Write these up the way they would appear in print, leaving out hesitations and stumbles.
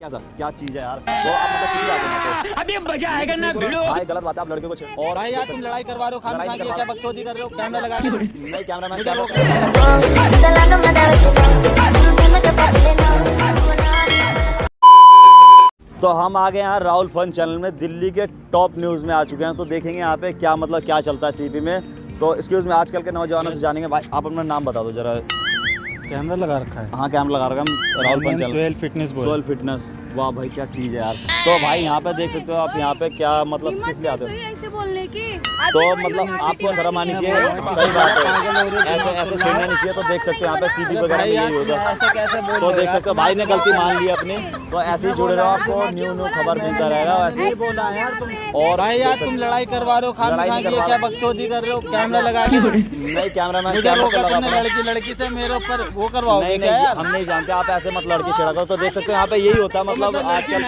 क्या सर क्या चीज है यार वो आप मतलब किसी बात है अभी मजा आएगा ना भिड़ो। भाई गलत बात है आप लड़के को छेड़ और भाई यार तुम लड़ाई करवा रहे हो खाना खा के क्या बकचोदी कर रहे हो कैमरा लगा के नहीं कैमरा मैन क्या तो हम आ गए यहाँ राहुल फन चैनल में दिल्ली के टॉप न्यूज़ में आ चुके हैं। तो देखेंगे यहाँ पे क्या मतलब क्या चलता है सीपी में। तो एक्सक्यूज में आजकल के नौजवानों से जानेंगे। भाई आप अपना नाम बता दो जरा। कैमरा लगा रखा है। हाँ कैमरा लगा रखा है Rahul fun channel Sohail fitness Sohail fitness. वाह भाई क्या चीज़ है यार। तो भाई यहाँ पे देख सकते हो आप यहाँ पे क्या मतलब किस लिए आते हो ऐसे बोलने की तो मतलब आपको शर्म आनी चाहिए। सही बात है ऐसे ऐसे छेड़ना नहीं चाहिए। तो देख सकते हो यहाँ पे सीपी वगैरह में यही होता है। ऐसे कैसे बोल तो देख सकते हो भाई ने गलती मान ली अपनी। तो ऐसे ही जुड़े रहो आपको न्यू न्यू खबर मिलता रहेगा। वैसे ही बोला यार तुम। और भाई यार तुम लड़ाई करवा रहे हो खाना खा के क्या बकचोदी कर रहे हो कैमरा लगा के नहीं कैमरा मैन मुझे रोका तुमने लड़की से मेरे ऊपर वो करवाओगे नहीं क्या नहीं यार। हम नहीं जानते आप ऐसे मत लड़की छेड़ा करो। तो देख सकते हो यहाँ पे यही होता है मतलब आजकल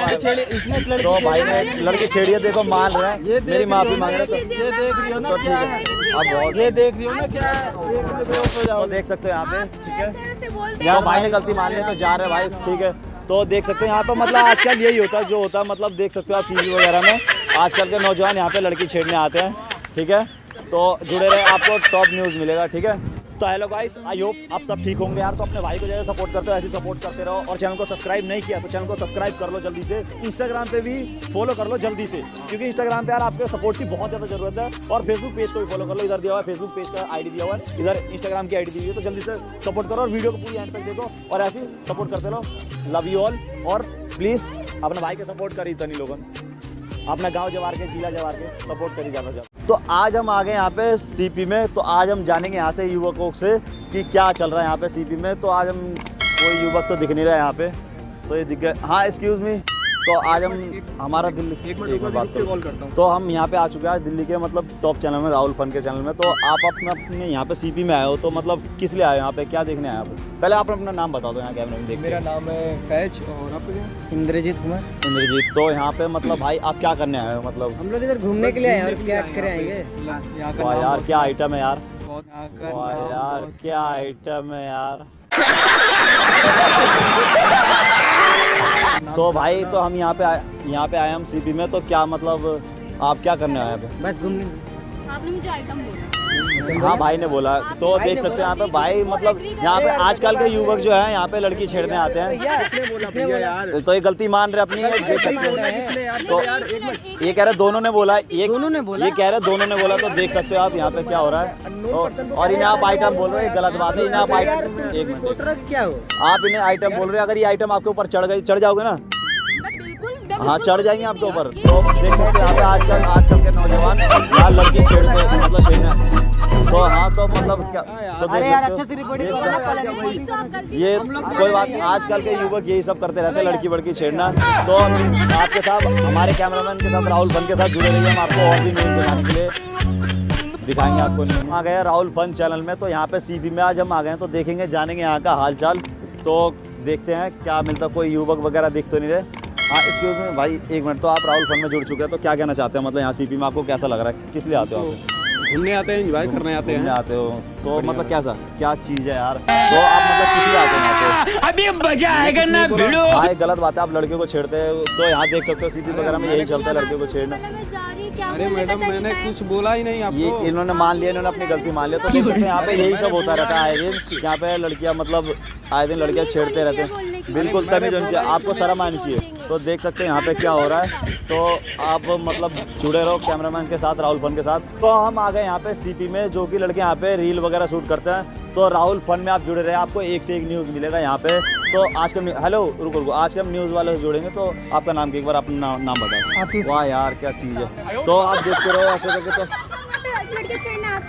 तो भाई ने लड़की छेड़ी है। देखो मान रहे हैं मेरी माफी मांग रहे हैं। ये देख रही हो ना तो ठीक क्या है है अब बहुत ये देख रही हो ना क्या तो देख सकते हो यहाँ पे ठीक है ऐसे बोलते यहाँ भाई ने गलती मान ली तो जा रहे भाई ठीक है। तो देख सकते हो यहाँ पे मतलब आजकल यही होता है जो होता है मतलब देख सकते हो आप टीवी वगैरह में आजकल के नौजवान यहाँ पे लड़की छेड़ने आते हैं ठीक है। तो जुड़े रहे आपको टॉप न्यूज़ मिलेगा ठीक है। तो हेलो गाइस आई होप आप सब ठीक होंगे यार। तो अपने भाई को जैसे सपोर्ट करते हो ऐसे सपोर्ट करते रहो। और चैनल को सब्सक्राइब नहीं किया तो चैनल को सब्सक्राइब कर लो जल्दी से। इंस्टाग्राम पे भी फॉलो कर लो जल्दी से क्योंकि इंस्टाग्राम पे यार आपके सपोर्ट की बहुत ज़्यादा जरूरत है। और फेसबुक पेज को भी फॉलो कर लो। इधर दिया हुआ है फेसबुक पेज का आईडी दिया हुआ है इधर इंस्टाग्राम की आईडी दी हुई है। तो जल्दी से सपोर्ट करो और वीडियो को पूरी एंड तक देखो और ऐसे सपोर्ट करते रहो। Love you all. और प्लीज़ अपने भाई के सपोर्ट करी तनी लोगों अपना गांव जवार के जिला जवार के सपोर्ट करी ज़्यादा ज़्यादा। तो आज हम आ गए यहाँ पे सीपी में। तो आज हम जानेंगे यहाँ से युवकों से कि क्या चल रहा है यहाँ पे सीपी में। तो आज हम कोई युवक तो दिख नहीं रहा है यहाँ पे। तो ये दिख गए हाँ एक्सक्यूज़ मी। तो आज हम हमारा दिल्ली एक मिनट बात कॉल करता हूँ। तो हम यहाँ पे आ चुके हैं दिल्ली के मतलब टॉप चैनल में राहुल फन के चैनल में। तो आप अपने यहाँ पे सीपी में आए हो तो मतलब किस लिए आए हो यहाँ पे क्या देखने आए आप। पहले आप अपना नाम बता दो यहाँ कैमरे में देख। मेरा नाम है फैज और आप इंद्रजीत कुमार। इंद्रजीत। तो यहाँ पे मतलब भाई आप क्या करने आए हो मतलब। हम लोग इधर घूमने के लिए आए और क्या करे आएंगे। वाह यार क्या आइटम है यार। वाह यार क्या आइटम है यार। तो भाई तो हम यहाँ पे आए हम सीपी में। तो क्या मतलब आप क्या करने आए यहाँ पे। बस घूमने। आपने मुझे आइटम बोला। हाँ भाई ने बोला। तो देख सकते हैं यहाँ पे भाई मतलब यहाँ पे आजकल के युवक जो है यहाँ पे लड़की छेड़ने आते हैं। तो ये गलती मान रहे अपनी देख सकते हैं। तो ये कह रहे दोनों ने बोला ये कह रहे दोनों ने बोला। तो देख सकते हो आप यहाँ पे क्या हो रहा है। और इन्हें आप आइटम बोल रहे हो गलत बात है। इन्हें आप आइटम एक मिनट क्या हो आप इन्हें आइटम बोल रहे हो। अगर ये आइटम आपके ऊपर चढ़ जाओगे ना हाँ चढ़ जाएंगे आपके ऊपर। तो देख सकते हैं यहाँ पे आजकल के नौजवान यार लड़की छेड़ते मतलब छेड़ना। तो हाँ तो मतलब क्या तो अरे यार अच्छे से रिपोर्टिंग करो। ये कोई बात नहीं। आजकल के युवक यही सब करते रहते हैं लड़की वड़की छेड़ना। तो आपके साथ हमारे कैमरामैन के साथ राहुल फन के साथ जुड़े रहिए। हम आपको और भी न्यूज़ दिखाने के लिए दिखाएंगे आपको न्यूज़। आ गए राहुल फन चैनल में। तो यहाँ पे सीपी में आज हम आ गए तो देखेंगे जानेंगे यहाँ का हाल चाल। तो देखते हैं क्या मिलता। कोई युवक वगैरह दिख तो नहीं रहे। हाँ एक्सक्यूज में भाई एक मिनट। तो आप राहुल फन में जुड़ चुके हैं तो क्या कहना चाहते हैं मतलब यहाँ सीपी में आपको कैसा लग रहा है। किस लिए आते हो आप। घूमने आते हैं एंजॉय करने आते हैं। आते हो तो मतलब कैसा क्या चीज़ है यार। तो आप मतलब किस लिए आते हैं यहाँ पे। अभी मजा आएगा ना भिड़ो। भाई गलत बात है आप लड़कियों को छेड़ते हैं। तो यहाँ देख सकते हो सीपी वगैरह में यही चलता है लड़कियों को छेड़ना। अरे मैडम मैंने कुछ बोला ही नहीं ये आपको। इन्होंने मान लिया इन्होंने अपनी गलती मान लिया। तो देख सकते हैं यहाँ पे यही सब होता रहता है आए दिन। यहाँ पे लड़कियाँ मतलब आए दिन लड़कियाँ छेड़ते रहते हैं। बिल्कुल तभी जो आपको शर्म आनी चाहिए। तो देख सकते हैं यहाँ पे क्या हो रहा है। तो आप मतलब जुड़े रहो कैमरामैन के साथ राहुल फन के साथ। तो हम आ गए यहाँ पे सीपी में जो कि लड़के यहाँ पे रील वगैरह शूट करते हैं। तो राहुल फन में आप जुड़े रहे आपको एक से एक न्यूज़ मिलेगा यहाँ पे। तो आज का हेलो रुको आज के हम न्यूज़ वाले से जुड़ेंगे। तो आपका नाम एक बार अपना नाम बताओ। वाह यार क्या चीज़ है। तो आप देखते रहो ऐसे करके। तो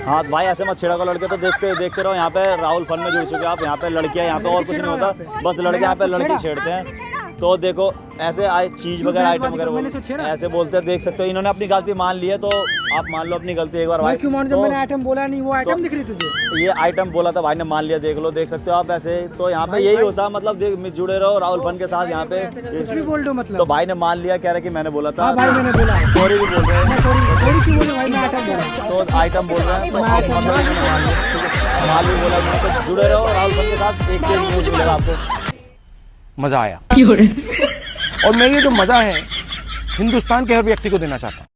हाँ भाई ऐसे मत छेड़ा करो लड़के। तो देखते रहो यहाँ पे राहुल फन में जुड़ चुके आप। यहाँ पे लड़कियाँ यहाँ पे और कुछ नहीं होता बस लड़के यहाँ पे लड़की छेड़ते हैं। तो देखो ऐसे चीज वगैरह आइटम वगैरह ऐसे बोलते हैं। देख सकते हो इन्होंने अपनी गलती मान ली है। तो आप मान लो अपनी गलती एक बार भाई। क्यों मान जब मैंने आइटम बोला नहीं वो आइटम दिख रही तुझे। ये आइटम बोला था भाई ने मान लिया देख लो देख सकते हो आप ऐसे। तो यहाँ पे यही होता है मतलब जुड़े रहो राहुल फन के साथ यहाँ पे। कुछ भी बोल दो मतलब। तो भाई ने मान लिया कह रहे कि मैंने बोला था। भाई मैंने बोला सॉरी भी बोल रहे हैं। सॉरी क्यों बोले भाई मैं आइटम बोला। तो आइटम बोल रहे हैं। तो आप मतलब मान ली बोला तो जुड़े रहो राहुल फन के साथ एक से एक न्यूज़ मिलेगा आपको। मजा आया। और मैं ये जो मज़ा है हिंदुस्तान के हर व्यक्ति को देना चाहता हूँ।